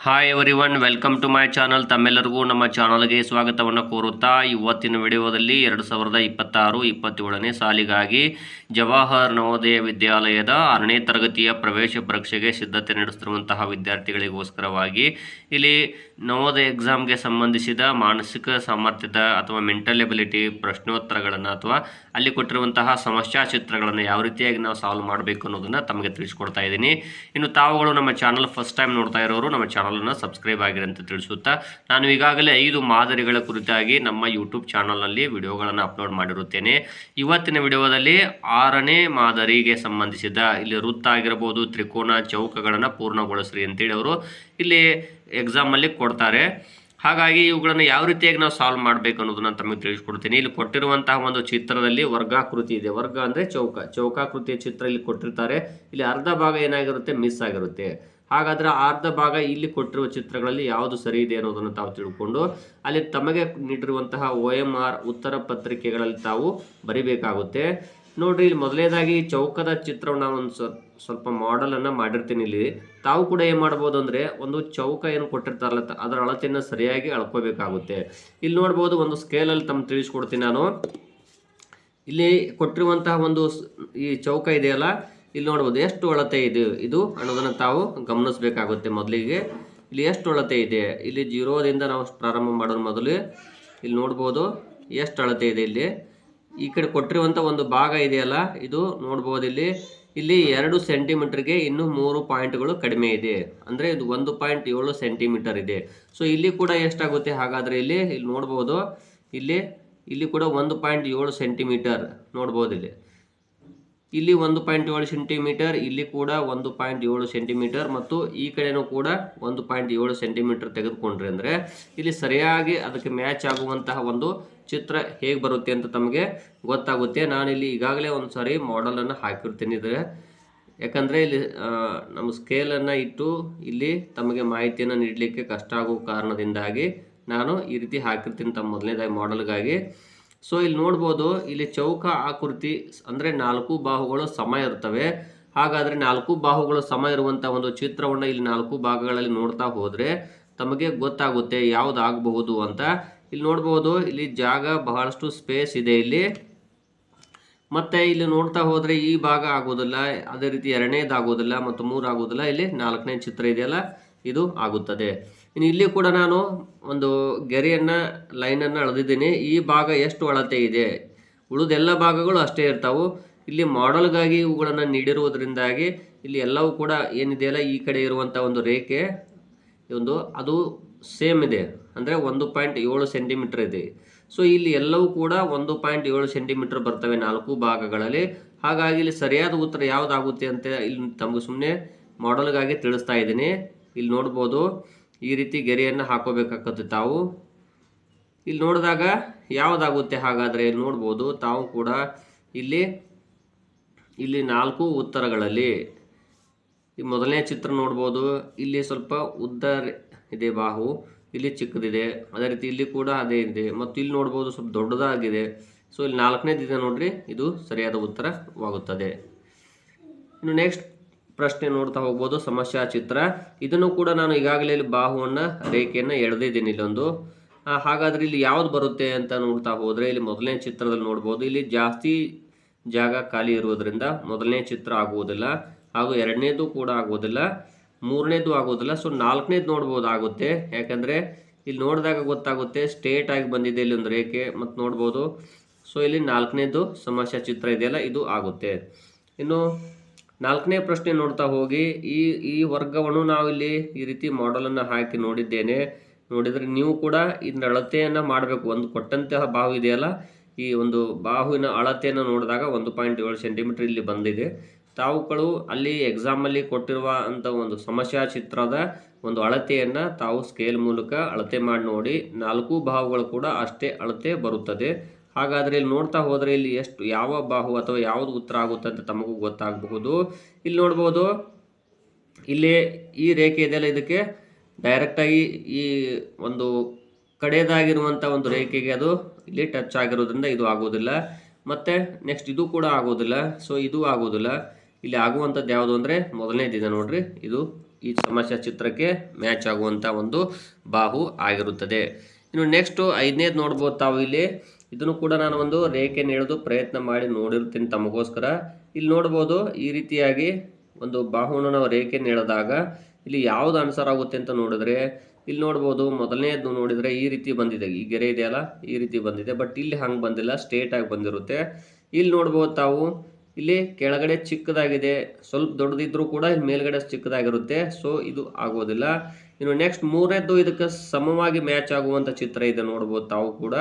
Hi everyone, welcome to my channel. ತಮ್ಮೆಲ್ಲರಿಗೂ ನಮ್ಮ ಚಾನಲ್ಗೆ ಸ್ವಾಗತವನ್ನು ಕೋರುತ್ತಾ ಇವತ್ತಿನ ವಿಡಿಯೋದಲ್ಲಿ 2026-27ನೇ ಸಾಲಿಗಾಗಿ ಜವಾಹರ್ ನವೋದಯ ವಿದ್ಯಾಲಯದ 6ನೇ ತರಗತಿಯ ಪ್ರವೇಶ ಪರೀಕ್ಷೆಗೆ ಸಿದ್ಧತೆ ನಡೆಸುತ್ತಿರುವಂತಹ ವಿದ್ಯಾರ್ಥಿಗಳಿಗೋಸ್ಕರವಾಗಿ ಇಲ್ಲಿ ನವೋದಯ ಎಕ್ಸಾಮ್ಗೆ ಸಂಬಂಧಿಸಿದ ಮಾನಸಿಕ ಸಾಮರ್ಥ್ಯದ ಅಥವಾ ಮೆಂಟಲ್ ಎಬಿಲಿಟಿ ಪ್ರಶ್ನೋತ್ತರಗಳನ್ನು ಅಥವಾ ಅಲ್ಲಿ ಕೊಟ್ಟಿರುವಂತಹ ಸಮಸ್ಯಾ ಚಿತ್ರಗಳನ್ನು ಯಾವ ರೀತಿಯಾಗಿ ನಾವು ಸಾಲ್ವ್ ಮಾಡಬೇಕು ಅನ್ನೋದನ್ನು ತಮಗೆ ತಿಳಿಸ್ಕೊಡ್ತಾ ಇದ್ದೀನಿ. ಇನ್ನು ತಾವುಗಳು ನಮ್ಮ ಚಾನಲ್ ಫಸ್ಟ್ ಟೈಮ್ ನೋಡ್ತಾ ಇರೋರು ನಮ್ಮ ಚಾನಲನ್ನು ಸಬ್ಸ್ಕ್ರೈಬ್ ಆಗಿರಿ ಅಂತ ತಿಳಿಸುತ್ತಾ, ನಾನು ಈಗಾಗಲೇ 5 ಮಾದರಿಗಳ ಕುರಿತಾಗಿ ನಮ್ಮ ಯೂಟ್ಯೂಬ್ ಚಾನಲ್ನಲ್ಲಿ ವಿಡಿಯೋಗಳನ್ನು ಅಪ್ಲೋಡ್ ಮಾಡಿರುತ್ತೇನೆ. ಇವತ್ತಿನ ವಿಡಿಯೋದಲ್ಲಿ 6ನೇ ಮಾದರಿಗೆ ಸಂಬಂಧಿಸಿದ ಇಲ್ಲಿ ವೃತ್ತ ಆಗಿರಬಹುದು, ತ್ರಿಕೋನ, ಚೌಕಗಳನ್ನು ಪೂರ್ಣಗೊಳಿಸ್ರಿ ಅಂತೇಳಿ ಅವರು ಇಲ್ಲಿ ಎಕ್ಸಾಮಲ್ಲಿ ಕೊಡ್ತಾರೆ. ಹಾಗಾಗಿ ಇವುಗಳನ್ನು ಯಾವ ರೀತಿಯಾಗಿ ನಾವು ಸಾಲ್ವ್ ಮಾಡಬೇಕು ಅನ್ನೋದನ್ನು ತಮಗೆ ತಿಳಿಸ್ಕೊಡ್ತೀನಿ. ಇಲ್ಲಿ ಕೊಟ್ಟಿರುವಂತಹ ಒಂದು ಚಿತ್ರದಲ್ಲಿ ವರ್ಗಾಕೃತಿ ಇದೆ. ವರ್ಗ ಅಂದರೆ ಚೌಕಾಕೃತಿಯ ಚಿತ್ರ ಇಲ್ಲಿ ಕೊಟ್ಟಿರ್ತಾರೆ. ಇಲ್ಲಿ ಅರ್ಧ ಭಾಗ ಏನಾಗಿರುತ್ತೆ, ಮಿಸ್ ಆಗಿರುತ್ತೆ. ಹಾಗಾದರೆ ಅರ್ಧ ಭಾಗ ಇಲ್ಲಿ ಕೊಟ್ಟಿರುವ ಚಿತ್ರಗಳಲ್ಲಿ ಯಾವುದು ಸರಿ ಇದೆ ಅನ್ನೋದನ್ನು ತಾವು ತಿಳ್ಕೊಂಡು ಅಲ್ಲಿ ತಮಗೆ ನೀಡಿರುವಂತಹ OMR ಉತ್ತರ ಪತ್ರಿಕೆಗಳಲ್ಲಿ ತಾವು ಬರಿಬೇಕಾಗುತ್ತೆ. ನೋಡ್ರಿ, ಇಲ್ಲಿ ಮೊದಲನೇದಾಗಿ ಚೌಕದ ಚಿತ್ರವನ್ನು ಒಂದು ಸ್ವಲ್ಪ ಮಾಡೆಲನ್ನು ಮಾಡಿರ್ತೀನಿ. ಇಲ್ಲಿ ತಾವು ಕೂಡ ಏನು ಮಾಡ್ಬೋದು ಅಂದರೆ ಒಂದು ಚೌಕ ಏನು ಕೊಟ್ಟಿರ್ತಾರಲ್ಲ ಅದರ ಅಳತೆಯನ್ನು ಸರಿಯಾಗಿ ಅಳ್ಕೋಬೇಕಾಗುತ್ತೆ. ಇಲ್ಲಿ ನೋಡ್ಬೋದು, ಒಂದು ಸ್ಕೇಲಲ್ಲಿ ತಮ್ಮ ತಿಳಿಸ್ಕೊಡ್ತೀನಿ ನಾನು. ಇಲ್ಲಿ ಕೊಟ್ಟಿರುವಂತಹ ಒಂದು ಈ ಚೌಕ ಇದೆಯಲ್ಲ, ಇಲ್ಲಿ ನೋಡ್ಬೋದು ಎಷ್ಟು ಅಳತೆ ಇದೆ ಇದು ಅನ್ನೋದನ್ನು ತಾವು ಗಮನಿಸಬೇಕಾಗುತ್ತೆ. ಮೊದಲಿಗೆ ಇಲ್ಲಿ ಎಷ್ಟು ಅಳತೆ ಇದೆ, ಇಲ್ಲಿ 0ದಿಂದ ನಾವು ಪ್ರಾರಂಭ ಮಾಡೋದು. ಮೊದಲು ಇಲ್ಲಿ ನೋಡ್ಬೋದು ಎಷ್ಟು ಅಳತೆ ಇದೆ. ಇಲ್ಲಿ ಈ ಕಡೆ ಕೊಟ್ಟಿರುವಂಥ ಒಂದು ಭಾಗ ಇದೆಯಲ್ಲ, ಇದು ನೋಡ್ಬೋದು. ಇಲ್ಲಿ 2 ಸೆಂಟಿಮೀಟರ್ಗೆ ಇನ್ನೂ 3 ಪಾಯಿಂಟ್ಗಳು ಕಡಿಮೆ ಇದೆ. ಅಂದರೆ ಇದು 1.7 ಸೆಂಟಿಮೀಟರ್ ಇದೆ. ಸೊ ಇಲ್ಲಿ ಕೂಡ ಎಷ್ಟಾಗುತ್ತೆ ಹಾಗಾದರೆ ಇಲ್ಲಿ ನೋಡ್ಬೋದು. ಇಲ್ಲಿ ಕೂಡ 1.7 ಸೆಂಟಿಮೀಟರ್ ನೋಡ್ಬೋದು. ಇಲ್ಲಿ 1.7 ಸೆಂಟಿಮೀಟರ್, ಇಲ್ಲಿ ಕೂಡ 1.7 ಸೆಂಟಿಮೀಟರ್ ಮತ್ತು ಈ ಕಡೆನೂ ಕೂಡ 1.7 ಸೆಂಟಿಮೀಟರ್ ತೆಗೆದುಕೊಂಡ್ರಿ ಅಂದರೆ ಇಲ್ಲಿ ಸರಿಯಾಗಿ ಅದಕ್ಕೆ ಮ್ಯಾಚ್ ಆಗುವಂತಹ ಒಂದು ಚಿತ್ರ ಹೇಗೆ ಬರುತ್ತೆ ಅಂತ ತಮಗೆ ಗೊತ್ತಾಗುತ್ತೆ. ನಾನಿಲ್ಲಿ ಈಗಾಗಲೇ ಒಂದು ಸಾರಿ ಮಾಡೆಲನ್ನು ಹಾಕಿರ್ತೀನಿ. ಯಾಕಂದರೆ ಇಲ್ಲಿ ನಮ್ಮ ಸ್ಕೇಲನ್ನು ಇಟ್ಟು ಇಲ್ಲಿ ತಮಗೆ ಮಾಹಿತಿಯನ್ನು ನೀಡಲಿಕ್ಕೆ ಕಷ್ಟ ಆಗುವ ಕಾರಣದಿಂದಾಗಿ ನಾನು ಈ ರೀತಿ ಹಾಕಿರ್ತೀನಿ ತಮ್ಮ ಮೊದಲನೇದಾಗಿ ಮಾಡೆಲ್ಗಾಗಿ. ಸೊ ಇಲ್ಲಿ ನೋಡ್ಬೋದು, ಇಲ್ಲಿ ಚೌಕ ಆಕೃತಿ ಅಂದರೆ 4 ಬಾಹುಗಳು ಸಮ ಇರ್ತವೆ. ಹಾಗಾದರೆ 4 ಬಾಹುಗಳು ಸಮ ಇರುವಂಥ ಒಂದು ಚಿತ್ರವನ್ನು ಇಲ್ಲಿ 4 ಭಾಗಗಳಲ್ಲಿ ನೋಡ್ತಾ ಹೋದರೆ ತಮಗೆ ಗೊತ್ತಾಗುತ್ತೆ ಯಾವುದು ಆಗಬಹುದು ಅಂತ. ಇಲ್ಲಿ ನೋಡ್ಬೋದು, ಇಲ್ಲಿ ಜಾಗ ಬಹಳಷ್ಟು ಸ್ಪೇಸ್ ಇದೆ ಇಲ್ಲಿ. ಮತ್ತು ಇಲ್ಲಿ ನೋಡ್ತಾ ಹೋದರೆ ಈ ಭಾಗ ಆಗೋದಿಲ್ಲ, ಅದೇ ರೀತಿ 2ನೇದು ಆಗೋದಿಲ್ಲ ಮತ್ತು 3 ಆಗೋದಿಲ್ಲ. ಇಲ್ಲಿ 4ನೇ ಚಿತ್ರ ಇದೆಯಲ್ಲ, ಇದು ಆಗುತ್ತದೆ. ಇನ್ನು ಇಲ್ಲಿ ಕೂಡ ನಾನು ಒಂದು ಗೆರೆಯನ್ನು ಲೈನನ್ನು ಅಳೆದಿದ್ದೀನಿ. ಈ ಭಾಗ ಎಷ್ಟು ಅಳತೆ ಇದೆ, ಉಳಿದೆಲ್ಲ ಭಾಗಗಳು ಅಷ್ಟೇ ಇರ್ತಾವೆ. ಇಲ್ಲಿ ಮಾಡೆಲ್ಗಾಗಿ ಇವುಗಳನ್ನು ನೀಡಿರುವುದರಿಂದಾಗಿ ಇಲ್ಲಿ ಎಲ್ಲವೂ ಕೂಡ ಏನಿದೆಯಲ್ಲ, ಈ ಕಡೆ ಇರುವಂಥ ಒಂದು ರೇಖೆ ಅದು ಸೇಮ್ ಇದೆ. ಅಂದರೆ 1.7 ಸೆಂಟಿಮೀಟರ್ ಇದೆ. ಸೊ ಇಲ್ಲಿ ಎಲ್ಲವೂ ಕೂಡ 1.7 ಸೆಂಟಿಮೀಟರ್ ಬರ್ತವೆ 4 ಭಾಗಗಳಲ್ಲಿ. ಹಾಗಾಗಿ ಇಲ್ಲಿ ಸರಿಯಾದ ಉತ್ತರ ಯಾವುದಾಗುತ್ತೆ ಅಂತ ಇಲ್ಲಿ ತಮಗೆ ಸುಮ್ಮನೆ ಮಾಡೆಲ್ಗಾಗಿ ತಿಳಿಸ್ತಾ ಇದ್ದೀನಿ. ಇಲ್ಲಿ ನೋಡ್ಬೋದು, ಈ ರೀತಿ ಗೆರೆಯನ್ನು ಹಾಕೋಬೇಕಾಗುತ್ತೆ ತಾವು. ಇಲ್ಲಿ ನೋಡಿದಾಗ ಯಾವುದಾಗುತ್ತೆ ಹಾಗಾದರೆ ಇಲ್ಲಿ ನೋಡ್ಬೋದು ತಾವು ಕೂಡ ಇಲ್ಲಿ 4 ಉತ್ತರಗಳಲ್ಲಿ ಈ ಮೊದಲನೇ ಚಿತ್ರ ನೋಡ್ಬೋದು. ಇಲ್ಲಿ ಸ್ವಲ್ಪ ಉದ್ದ ಇದೆ ಬಾಹು, ಇಲ್ಲಿ ಚಿಕ್ಕದಿದೆ. ಅದೇ ರೀತಿ ಇಲ್ಲಿ ಕೂಡ ಅದೇ ಇದೆ ಮತ್ತು ಇಲ್ಲಿ ನೋಡ್ಬೋದು ಸ್ವಲ್ಪ ದೊಡ್ಡದಾಗಿದೆ. ಸೊ ಇಲ್ಲಿ 4ನೇದು ಇದೆ ನೋಡ್ರಿ, ಇದು ಸರಿಯಾದ ಉತ್ತರವಾಗುತ್ತದೆ. ಇನ್ನು ನೆಕ್ಸ್ಟ್ ಪ್ರಶ್ನೆ ನೋಡ್ತಾ ಹೋಗ್ಬೋದು, ಸಮಸ್ಯಾ ಚಿತ್ರ. ಇದನ್ನು ಕೂಡ ನಾನು ಈಗಾಗಲೇ ಇಲ್ಲಿ ಬಾಹುವನ್ನು ರೇಖೆಯನ್ನು ಎಳೆದಿದ್ದೀನಿ ಇಲ್ಲೊಂದು. ಹಾಗಾದರೆ ಇಲ್ಲಿ ಯಾವುದು ಬರುತ್ತೆ ಅಂತ ನೋಡ್ತಾ ಹೋದರೆ ಇಲ್ಲಿ ಮೊದಲನೇ ಚಿತ್ರದಲ್ಲಿ ನೋಡ್ಬೋದು, ಇಲ್ಲಿ ಜಾಸ್ತಿ ಜಾಗ ಖಾಲಿ ಇರುವುದರಿಂದ ಮೊದಲನೇ ಚಿತ್ರ ಆಗುವುದಿಲ್ಲ, ಹಾಗೂ 2ನೇದು ಕೂಡ ಆಗುವುದಿಲ್ಲ, 3ನೇದು ಆಗೋದಿಲ್ಲ. ಸೊ 4ನೇದು ನೋಡ್ಬೋದು ಆಗುತ್ತೆ. ಯಾಕಂದರೆ ಇಲ್ಲಿ ನೋಡಿದಾಗ ಗೊತ್ತಾಗುತ್ತೆ ಸ್ಟ್ರೇಟ್ ಆಗಿ ಬಂದಿದೆ ಇಲ್ಲಿ ಒಂದು ರೇಖೆ ಮತ್ತು ನೋಡ್ಬೋದು. ಸೊ ಇಲ್ಲಿ 4ನೇದು ಸಮಸ್ಯಾ ಚಿತ್ರ ಇದೆಯಲ್ಲ, ಇದು ಆಗುತ್ತೆ. ಇನ್ನು 4ನೇ ಪ್ರಶ್ನೆ ನೋಡ್ತಾ ಹೋಗಿ, ಈ ವರ್ಗವನ್ನು ನಾವಿಲ್ಲಿ ಈ ರೀತಿ ಮಾಡೆಲನ್ನು ಹಾಕಿ ನೋಡಿದರೆ ನೀವು ಕೂಡ ಇದರ ಅಳತೆಯನ್ನು ಮಾಡಬೇಕು. ಒಂದು ಕೊಟ್ಟಂತಹ ಬಾಹು ಇದೆಯಲ್ಲ, ಈ ಒಂದು ಬಾಹುವಿನ ಅಳತೆಯನ್ನು ನೋಡಿದಾಗ 1.7 ಸೆಂಟಿಮೀಟರ್ ಇಲ್ಲಿ ಬಂದಿದೆ. ತಾವುಗಳು ಅಲ್ಲಿ ಎಕ್ಸಾಮಲ್ಲಿ ಕೊಟ್ಟಿರುವ ಅಂಥ ಒಂದು ಸಮಸ್ಯಾ ಚಿತ್ರದ ಒಂದು ಅಳತೆಯನ್ನು ತಾವು ಸ್ಕೇಲ್ ಮೂಲಕ ಅಳತೆ ಮಾಡಿ ನೋಡಿ. 4 ಬಾಹುಗಳು ಕೂಡ ಅಷ್ಟೇ ಅಳತೆ ಬರುತ್ತದೆ. ಹಾಗಾದರೆ ಇಲ್ಲಿ ನೋಡ್ತಾ ಹೋದರೆ ಇಲ್ಲಿ ಯಾವ ಬಾಹು ಅಥವಾ ಯಾವುದು ಉತ್ತರ ಆಗುತ್ತೆ ಅಂತ ತಮಗೂ ಗೊತ್ತಾಗಬಹುದು. ಇಲ್ಲಿ ನೋಡ್ಬೋದು, ಇಲ್ಲಿ ಈ ರೇಖೆ ಇದೆಯಲ್ಲ, ಇದಕ್ಕೆ ಡೈರೆಕ್ಟಾಗಿ ಈ ಒಂದು ಕಡೆಯದಾಗಿರುವಂಥ ಒಂದು ರೇಖೆಗೆ ಅದು ಇಲ್ಲಿ ಟಚ್ ಆಗಿರೋದ್ರಿಂದ ಇದು ಆಗೋದಿಲ್ಲ. ಮತ್ತು ನೆಕ್ಸ್ಟ್ ಇದು ಕೂಡ ಆಗೋದಿಲ್ಲ. ಸೊ ಇದು ಆಗೋದಿಲ್ಲ. ಇಲ್ಲಿ ಆಗುವಂಥದ್ದು ಯಾವುದು ಅಂದರೆ ಮೊದಲನೇದಿದೆ ನೋಡ್ರಿ, ಇದು ಈ ಸಮಸ್ಯೆ ಚಿತ್ರಕ್ಕೆ ಮ್ಯಾಚ್ ಆಗುವಂಥ ಒಂದು ಬಾಹು ಆಗಿರುತ್ತದೆ. ಇನ್ನು ನೆಕ್ಸ್ಟು 5ನೇದು ನೋಡ್ಬೋದು ತಾವು ಇಲ್ಲಿ. ಇದನ್ನು ಕೂಡ ನಾನು ಒಂದು ರೇಖೆಯನ್ನು ಎಳೆದು ಪ್ರಯತ್ನ ಮಾಡಿ ನೋಡಿರ್ತೀನಿ ತಮಗೋಸ್ಕರ. ಇಲ್ಲಿ ನೋಡ್ಬೋದು ಈ ರೀತಿಯಾಗಿ ಒಂದು ಬಾಹುವನ್ನು ನಾವು ರೇಖೆಯನ್ನು ಎಳೆದಾಗ ಇಲ್ಲಿ ಯಾವುದು ಆನ್ಸರ್ ಆಗುತ್ತೆ ಅಂತ ನೋಡಿದ್ರೆ ಇಲ್ಲಿ ನೋಡ್ಬೋದು ಮೊದಲನೇದು ನೋಡಿದರೆ ಈ ರೀತಿ ಬಂದಿದೆ, ಈ ಗೆರೆ ಇದೆಯಲ್ಲ ಈ ರೀತಿ ಬಂದಿದೆ. ಬಟ್ ಇಲ್ಲಿ ಹಂಗೆ ಬಂದಿಲ್ಲ, ಸ್ಟ್ರೇಟ್ ಆಗಿ ಬಂದಿರುತ್ತೆ. ಇಲ್ಲಿ ನೋಡ್ಬೋದು ತಾವು ಇಲ್ಲಿ ಕೆಳಗಡೆ ಚಿಕ್ಕದಾಗಿದೆ, ಸ್ವಲ್ಪ ದೊಡ್ಡದಿದ್ರೂ ಕೂಡ ಇಲ್ಲಿ ಮೇಲ್ಗಡೆ ಚಿಕ್ಕದಾಗಿರುತ್ತೆ. ಸೊ ಇದು ಆಗೋದಿಲ್ಲ. ಇನ್ನು ನೆಕ್ಸ್ಟ್ 3ನೇದು ಇದಕ್ಕೆ ಸಮವಾಗಿ ಮ್ಯಾಚ್ ಆಗುವಂಥ ಚಿತ್ರ ಇದೆ ನೋಡ್ಬೋದು ತಾವು ಕೂಡ.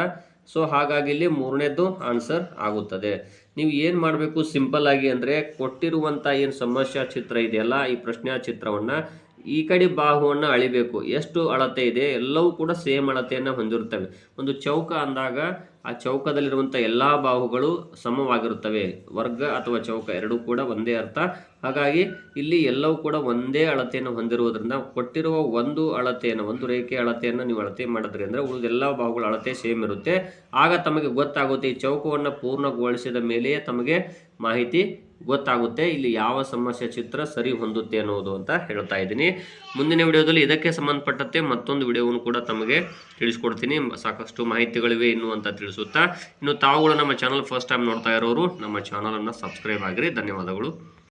ಸೊ ಹಾಗಾಗಿ ಇಲ್ಲಿ 3ನೇದು ಆನ್ಸರ್ ಆಗುತ್ತದೆ. ನೀವು ಏನು ಮಾಡಬೇಕು ಸಿಂಪಲ್ ಆಗಿ ಅಂದರೆ ಕೊಟ್ಟಿರುವಂಥ ಏನು ಸಮಸ್ಯಾ ಚಿತ್ರ ಇದೆಯಲ್ಲ ಈ ಪ್ರಶ್ನೆಯ ಚಿತ್ರವನ್ನು ಈ ಕಡೆ ಬಾಹುವನ್ನು ಅಳಿಬೇಕು. ಎಷ್ಟು ಅಳತೆ ಇದೆ ಎಲ್ಲವೂ ಕೂಡ ಸೇಮ್ ಅಳತೆಯನ್ನು ಹೊಂದಿರುತ್ತವೆ. ಒಂದು ಚೌಕ ಅಂದಾಗ ಆ ಚೌಕದಲ್ಲಿರುವಂಥ ಎಲ್ಲ ಬಾಹುಗಳು ಸಮವಾಗಿರುತ್ತವೆ. ವರ್ಗ ಅಥವಾ ಚೌಕ ಎರಡೂ ಕೂಡ ಒಂದೇ ಅರ್ಥ. ಹಾಗಾಗಿ ಇಲ್ಲಿ ಎಲ್ಲವೂ ಕೂಡ ಒಂದೇ ಅಳತೆಯನ್ನು ಹೊಂದಿರುವುದರಿಂದ ಕೊಟ್ಟಿರುವ ಒಂದು ಅಳತೆಯನ್ನು, ಒಂದು ರೇಖೆಯ ಅಳತೆಯನ್ನು ನೀವು ಅಳತೆ ಮಾಡಿದ್ರಿ ಅಂದರೆ ಉಳಿದೆಲ್ಲ ಬಾಹುಗಳ ಅಳತೆ ಸೇಮ್ ಇರುತ್ತೆ. ಆಗ ತಮಗೆ ಗೊತ್ತಾಗುತ್ತೆ, ಈ ಚೌಕವನ್ನು ಪೂರ್ಣಗೊಳಿಸಿದ ಮೇಲೆಯೇ ತಮಗೆ ಮಾಹಿತಿ ಗೊತ್ತಾಗುತ್ತೆ ಇಲ್ಲಿ ಯಾವ ಸಮಸ್ಯೆ ಚಿತ್ರ ಸರಿ ಹೊಂದುತ್ತೆ ಅನ್ನೋದು ಅಂತ ಹೇಳ್ತಾ ಇದ್ದೀನಿ. ಮುಂದಿನ ವಿಡಿಯೋದಲ್ಲಿ ಇದಕ್ಕೆ ಸಂಬಂಧಪಟ್ಟಂತೆ ಮತ್ತೊಂದು ವಿಡಿಯೋವನ್ನು ಕೂಡ ತಮಗೆ ತಿಳಿಸ್ಕೊಡ್ತೀನಿ. ಸಾಕಷ್ಟು ಮಾಹಿತಿಗಳಿವೆ ಇನ್ನು ಅಂತ ತಿಳಿಸುತ್ತಾ, ಇನ್ನು ತಾವುಗಳು ನಮ್ಮ ಚಾನಲ್ ಫಸ್ಟ್ ಟೈಮ್ ನೋಡ್ತಾ ಇರೋರು ನಮ್ಮ ಚಾನಲನ್ನು ಸಬ್ಸ್ಕ್ರೈಬ್ ಆಗಿರಿ. ಧನ್ಯವಾದಗಳು.